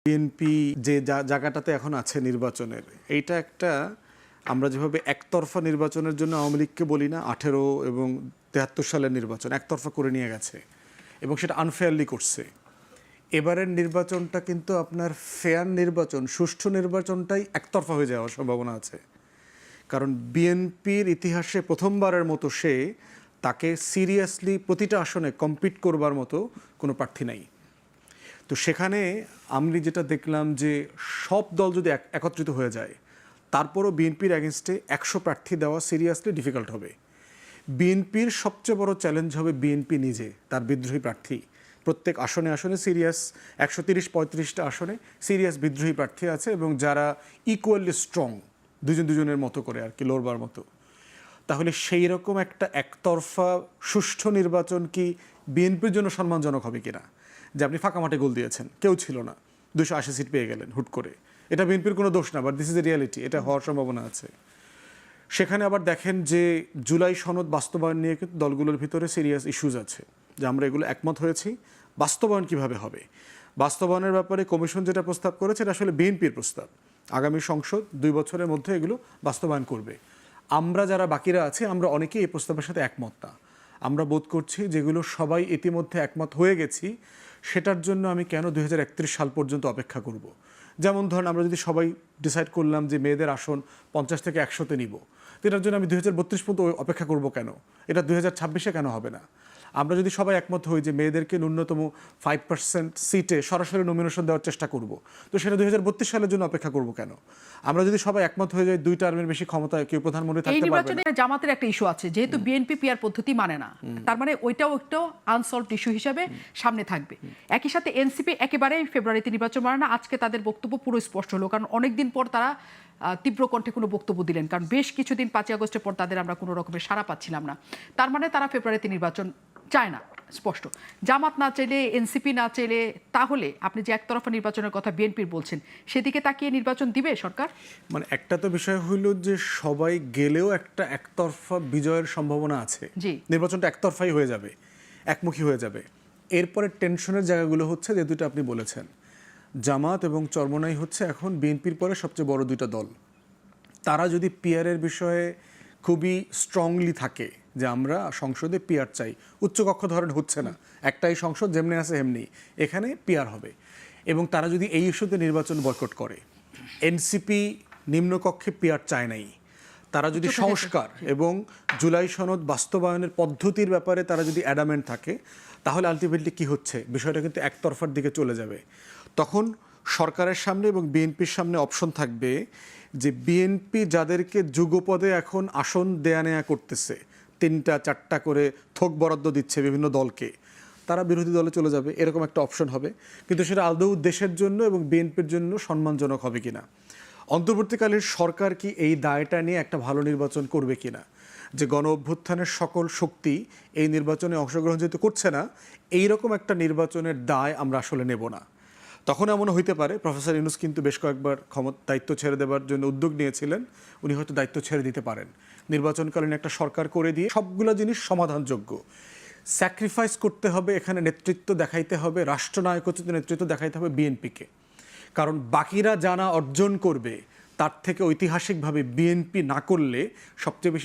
BNP যে জায়গাটাতে এখন আছে নির্বাচনের, এইটা একটা আমরা যেভাবে একতরফা নির্বাচনের জন্য আওয়ামী লীগকে বলি না, 18 এবং 73 সালের নির্বাচন একতরফা করে নিয়ে গেছে এবং সেটা আনফেয়ারলি করছে। এবারের নির্বাচনটা কিন্তু আপনার ফেয়ার নির্বাচন, সুষ্ঠু নির্বাচনটাই একতরফা হয়ে যাওয়ার সম্ভাবনা আছে। কারণ বিএনপির ইতিহাসে প্রথমবারের মতো সে তাকে সিরিয়াসলি প্রতিটা আসনে কম্পিট করবার মতো কোনো প্রার্থী নাই। তো সেখানে আমি যেটা দেখলাম যে সব দল যদি একত্রিত হয়ে যায়, তারপরও বিএনপির অ্যাগেনস্টে 100 প্রার্থী দেওয়া সিরিয়াসলি ডিফিকাল্ট হবে। বিএনপির সবচেয়ে বড় চ্যালেঞ্জ হবে বিএনপি নিজে, তার বিদ্রোহী প্রার্থী। প্রত্যেক আসনে আসনে সিরিয়াস 130-35টা আসনে সিরিয়াস বিদ্রোহী প্রার্থী আছে এবং যারা ইকুয়ালি স্ট্রং, দুজনের মতো করে আর কি, লড়বার মতো। তাহলে সেই রকম একটা একতরফা সুষ্ঠু নির্বাচন কি বিএনপির জন্য সম্মানজনক হবে কিনা? যে আপনি ফাঁকা মাঠে গোল দিয়েছেন, কেউ ছিল না, 280 সিট পেয়ে গেলেন হুট করে, এটা বিএনপির কোনো দোষ না, but this is a reality, এটা হওয়ার সম্ভাবনা আছে। সেখানে আবার দেখেন যে জুলাই সনদ বাস্তবায়ন নিয়ে কিন্তু দলগুলোর ভিতরে সিরিয়াস ইস্যুজ আছে, যে আমরা এগুলো একমত হয়েছি, বাস্তবায়ন কিভাবে হবে। বাস্তবায়নের ব্যাপারে কমিশন যেটা প্রস্তাব করেছে এটা আসলে বিএনপির প্রস্তাব। আগামী সংসদ 2 বছরের মধ্যে এগুলো বাস্তবায়ন করবে। আমরা যারা বাকিরা আছি আমরা অনেকেই এই প্রস্তাবের সাথে একমত না। আমরা বোধ করছি যেগুলো সবাই ইতিমধ্যে একমত হয়ে গেছি, সেটার জন্য আমি কেন 2031 সাল পর্যন্ত অপেক্ষা করব। যেমন ধরেন আমরা যদি সবাই ডিসাইড করলাম যে মেয়েদের আসন 50 থেকে 100-তে নিব, তো এটার জন্য আমি 2032 পর্যন্ত অপেক্ষা করব কেন? এটা 2026-এ কেন হবে না? আমরা যদি সবাই একমত হই যে মেয়েদেরকে ন্যূনতম 5% সিটে সরাসরি নমিনেশন দেওয়ার চেষ্টা করব, তো সেটা 2032 সালের জন্য অপেক্ষা করব কেন? আমরা যদি সবাই একমত হয়ে যাই 2 টার্মের বেশি ক্ষমতায় কেউ প্রধানমন্ত্রী থাকতে পারবে না। এই নির্বাচনে জামাতের একটা ইস্যু আছে, যেহেতু বিএনপি পিআর পদ্ধতি মানে না, তার মানে ওইটাও একটা আনসলভড ইস্যু হিসেবে সামনে থাকবে। একই সাথে এনসিপি একেবারেই ফেব্রুয়ারিতে নির্বাচন মানে না। আজকে তাদের বক্তব্য পুরো স্পষ্ট হলো, কারণ অনেকদিন পর তারা তীব্র কণ্ঠে কোনো বক্তব্য দিলেন, কারণ বেশ কিছুদিন 5 আগস্টের পর তাদের আমরা কোনো রকমের সাড়া পাচ্ছিলাম না। তার মানে তারা ফেব্রুয়ারিতে নির্বাচন চায় না, স্পষ্ট। জামাত না চাইলে, এনসিপি না চাইলে, তাহলে আপনি যে একতরফা নির্বাচনের কথা বিএনপির বলছেন, সেদিকে তাকিয়ে নির্বাচন দিবে সরকার? মানে একটা তো বিষয় হইল যে সবাই গেলেও একটা একতরফা বিজয়ের সম্ভাবনা আছে। নির্বাচনটা একতরফাই হয়ে যাবে, একমুখী হয়ে যাবে। এরপরে টেনশনের জায়গাগুলো হচ্ছে যে দুটো আপনি বলেছেন, জামাত এবং চরমোনাই হচ্ছে এখন বিএনপির পরে সবচেয়ে বড় 2টা দল। তারা যদি পিআরের বিষয়ে খুবই স্ট্রংলি থাকে যে আমরা সংসদে পিআর চাই, উচ্চকক্ষ ধরেন হচ্ছে না, একটাই সংসদ যেমনি আছে এমনি, এখানে পিআর হবে, এবং তারা যদি এই ইস্যুতে নির্বাচন বয়কট করে, এনসিপি নিম্নকক্ষে পিআর চায় নাই, তারা যদি সংস্কার এবং জুলাই সনদ বাস্তবায়নের পদ্ধতির ব্যাপারে তারা যদি অ্যাডামেন্ট থাকে, তাহলে আলটিমেটলি কি হচ্ছে, বিষয়টা কিন্তু একতরফার দিকে চলে যাবে। তখন সরকারের সামনে এবং বিএনপির সামনে অপশন থাকবে যে বিএনপি যাদেরকে যুগপদে এখন আসন দেয়া নেয়া করতেছে, 3টা-4টা করে থোক বরাদ্দ দিচ্ছে বিভিন্ন দলকে, তারা বিরোধী দলে চলে যাবে, এরকম একটা অপশন হবে। কিন্তু সেটা আদৌ দেশের জন্য এবং বিএনপির জন্য সম্মানজনক হবে কিনা, অন্তর্বর্তীকালীন সরকার কি এই দায়টা নিয়ে একটা ভালো নির্বাচন করবে কিনা, যে গণ অভ্যুত্থানের সকল শক্তি এই নির্বাচনে অংশগ্রহণ যেহেতু করছে না, এইরকম একটা নির্বাচনের দায় আমরা আসলে নেব না। তখন এমন হইতে পারে, প্রফেসর ইউনূস কিন্তু বেশ কয়েকবার দায়িত্ব ছেড়ে দেওয়ার জন্য উদ্যোগ নিয়েছিলেন, উনি হয়তো দায়িত্ব ছেড়ে দিতে পারেন, নির্বাচনকালীন একটা সরকার করে দিয়ে সবগুলো জিনিস সমাধানযোগ্য। স্যাক্রিফাইস করতে হবে, এখানে নেতৃত্ব দেখাইতে হবে, রাষ্ট্রনায়কোচিত নেতৃত্ব দেখাইতে হবে বিএনপিকে। কারণ বাকিরা জানা অর্জন করবে, তার থেকে ঐতিহাসিকভাবে বিএনপি না করলে সবচেয়ে বেশি